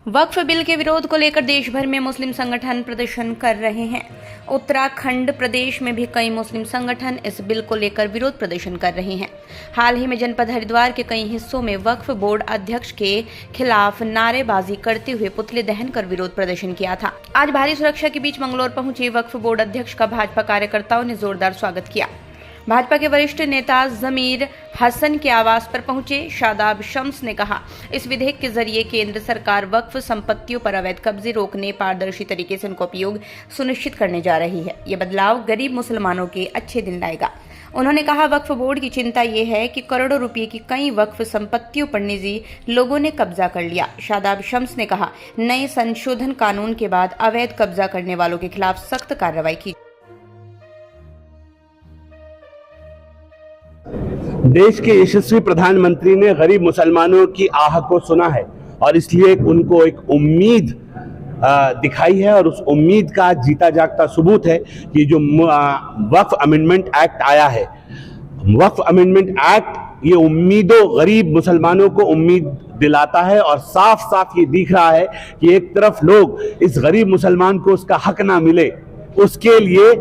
वक्फ bill के विरोध को लेकर देश भर में मुस्लिम संगठन प्रदर्शन कर रहे हैं। उत्तराखंड प्रदेश में भी कई मुस्लिम संगठन इस बिल को लेकर विरोध प्रदर्शन कर रहे हैं। हाल ही में जनपद हरिद्वार के कई हिस्सों में वक्फ बोर्ड अध्यक्ष के खिलाफ नारेबाजी करते हुए पुतले दहन कर विरोध प्रदर्शन किया था। आज भारी सुरक्षा के बीच मंगलौर पहुंचे वक्फ बोर्ड अध्यक्ष का भाजपा कार्यकर्ताओं ने जोरदार स्वागत किया। भाजपा के वरिष्ठ नेता जमीर हसन के आवास पर पहुंचे शादाब शम्स ने कहा, इस विधेयक के जरिए केंद्र सरकार वक्फ संपत्तियों पर अवैध कब्जे रोकने, पारदर्शी तरीके से उनका उपयोग सुनिश्चित करने जा रही है। ये बदलाव गरीब मुसलमानों के अच्छे दिन लाएगा। उन्होंने कहा, वक्फ बोर्ड की चिंता ये है कि करोड़ों रुपए की कई वक्फ संपत्तियों पर निजी लोगों ने कब्जा कर लिया। शादाब शम्स ने कहा, नए संशोधन कानून के बाद अवैध कब्जा करने वालों के खिलाफ सख्त कार्रवाई की। देश के यशस्वी प्रधानमंत्री ने गरीब मुसलमानों की आह को सुना है और इसलिए उनको एक उम्मीद दिखाई है और उस उम्मीद का जीता जागता सबूत है कि जो वक्फ अमेंडमेंट एक्ट आया है। वक्फ अमेंडमेंट एक्ट ये उम्मीदों गरीब मुसलमानों को उम्मीद दिलाता है और साफ साफ ये दिख रहा है कि एक तरफ लोग इस गरीब मुसलमान को उसका हक ना मिले उसके लिए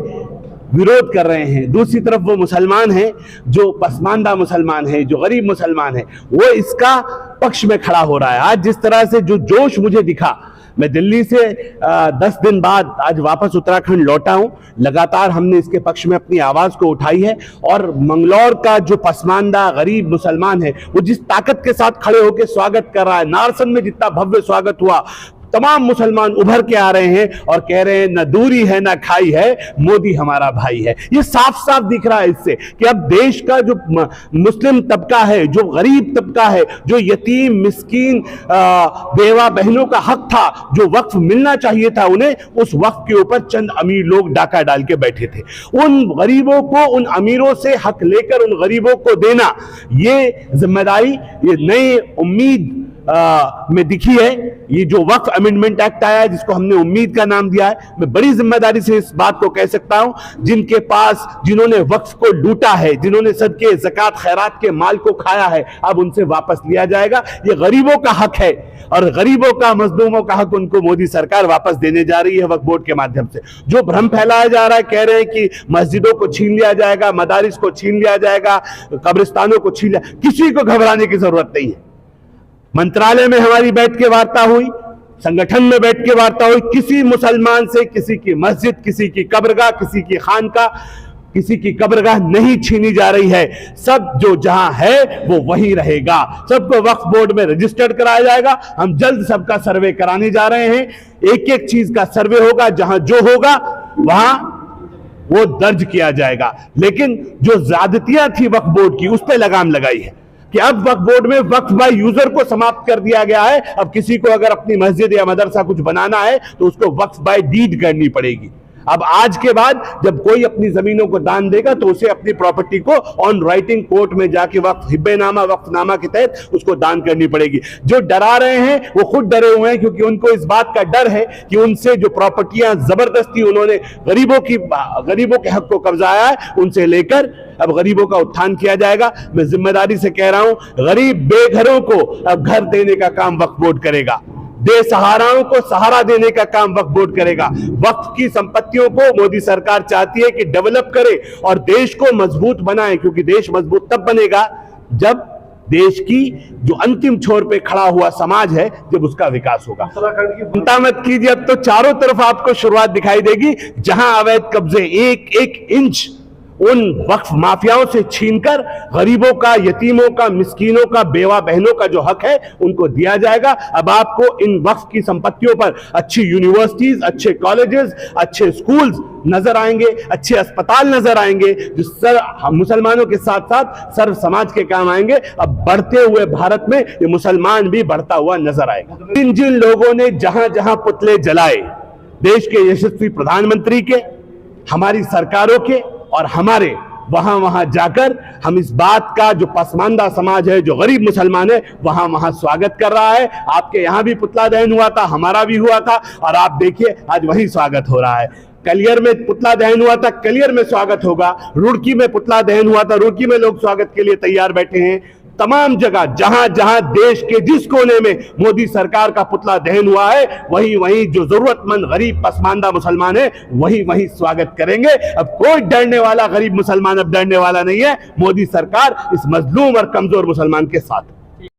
विरोध कर रहे हैं, दूसरी तरफ वो मुसलमान हैं जो पसमानदा मुसलमान है, जो गरीब मुसलमान है, वो इसका पक्ष में खड़ा हो रहा है। आज जिस तरह से जो जोश मुझे दिखा, मैं दिल्ली से 10 दिन बाद आज वापस उत्तराखंड लौटा हूं। लगातार हमने इसके पक्ष में अपनी आवाज को उठाई है और मंगलौर का जो पसमानदा गरीब मुसलमान है वो जिस ताकत के साथ खड़े होकर स्वागत कर रहा है, नारसन में जितना भव्य स्वागत हुआ, तमाम मुसलमान उभर के आ रहे हैं और कह रहे हैं न दूरी है न खाई है, मोदी हमारा भाई है। ये साफ साफ दिख रहा है इससे कि अब देश का जो मुस्लिम तबका है, जो गरीब तबका है, जो यतीम मिस्कीन बेवा बहनों का हक था, जो वक्फ मिलना चाहिए था उन्हें, उस वक्फ के ऊपर चंद अमीर लोग डाका डाल के बैठे थे। उन गरीबों को, उन अमीरों से हक लेकर उन गरीबों को देना, ये जिम्मेदारी, ये नई उम्मीद में दिखी है। ये जो वक्फ अमेंडमेंट एक्ट आया है जिसको हमने उम्मीद का नाम दिया है, मैं बड़ी जिम्मेदारी से इस बात को कह सकता हूं, जिनके पास, जिन्होंने वक्फ को लूटा है, जिन्होंने सदके ज़कात खैरात के माल को खाया है, अब उनसे वापस लिया जाएगा। ये गरीबों का हक है और गरीबों का, मजलूमों का हक उनको मोदी सरकार वापस देने जा रही है वक्फ बोर्ड के माध्यम से। जो भ्रम फैलाया जा रहा है, कह रहे हैं कि मस्जिदों को छीन लिया जाएगा, मदारिस को छीन लिया जाएगा, कब्रिस्तानों को छीन लिया, किसी को घबराने की जरूरत नहीं है। मंत्रालय में हमारी बैठ के वार्ता हुई, संगठन में बैठ के वार्ता हुई, किसी मुसलमान से किसी की मस्जिद, किसी की कब्रगाह, किसी की खानका, किसी की कब्रगाह नहीं छीनी जा रही है। सब जो जहां है वो वहीं रहेगा। सबको वक्फ बोर्ड में रजिस्टर्ड कराया जाएगा। हम जल्द सबका सर्वे कराने जा रहे हैं। एक एक चीज का सर्वे होगा, जहां जो होगा वहां वो दर्ज किया जाएगा। लेकिन जो ज्यादतियां थी वक्फ बोर्ड की, उस पर लगाम लगाई है कि अब वक्फ बोर्ड में वक्फ बाय यूजर को समाप्त कर दिया गया है। अब किसी को अगर अपनी मस्जिद या मदरसा कुछ बनाना है तो उसको वक्फ बाय डीड करनी पड़ेगी। अब आज के बाद जब कोई अपनी जमीनों को दान देगा तो उसे अपनी प्रॉपर्टी को ऑन राइटिंग कोर्ट में जाके वक्फ हिब्बेनामा, वक्फनामा के तहत उसको दान करनी पड़ेगी। जो डरा रहे हैं वो खुद डरे हुए हैं, क्योंकि उनको इस बात का डर है कि उनसे जो प्रॉपर्टियां जबरदस्ती उन्होंने गरीबों के हक को कब्जाया है, उनसे लेकर अब गरीबों का उत्थान किया जाएगा। मैं जिम्मेदारी से कह रहा हूं, गरीब बेघरों को अब घर देने का काम वक्फ बोर्ड करेगा, बेसहाराओं को सहारा देने का काम वक्फ बोर्ड करेगा। वक्फ की संपत्तियों को मोदी सरकार चाहती है कि डेवलप करे और देश को मजबूत बनाए, क्योंकि देश मजबूत तब बनेगा जब देश की जो अंतिम छोर पे खड़ा हुआ समाज है, जब उसका विकास होगा। चिंता मत कीजिए, अब तो चारों तरफ आपको शुरुआत दिखाई देगी। जहां अवैध कब्जे एक एक इंच उन वक्फ माफियाओं से छीनकर गरीबों का, यतीमों का, मिस्कीनों का, बेवा बहनों का जो हक है उनको दिया जाएगा। अब आपको इन वक्फ की संपत्तियों पर अच्छी यूनिवर्सिटीज, अच्छे कॉलेजेस, अच्छे स्कूल्स नजर आएंगे, अच्छे अस्पताल नजर आएंगे, जो मुसलमानों के साथ साथ सर्व समाज के काम आएंगे। अब बढ़ते हुए भारत में ये मुसलमान भी बढ़ता हुआ नजर आएगा। जिन लोगों ने जहां जहां पुतले जलाए, देश के यशस्वी प्रधानमंत्री के, हमारी सरकारों के और हमारे, वहां जाकर हम इस बात का, जो पसमानदा समाज है, जो गरीब मुसलमान है, वहां स्वागत कर रहा है। आपके यहां भी पुतला दहन हुआ था, हमारा भी हुआ था, और आप देखिए आज वही स्वागत हो रहा है। कलियर में पुतला दहन हुआ था, कलियर में स्वागत होगा। रुड़की में पुतला दहन हुआ था, रुड़की में लोग स्वागत के लिए तैयार बैठे हैं। तमाम जगह जहां जहां देश के जिस कोने में मोदी सरकार का पुतला दहन हुआ है, वहीं वहीं जो जरूरतमंद गरीब पसमानदा मुसलमान है वहीं वहीं स्वागत करेंगे। अब कोई डरने वाला गरीब मुसलमान अब डरने वाला नहीं है। मोदी सरकार इस मजलूम और कमजोर मुसलमान के साथ।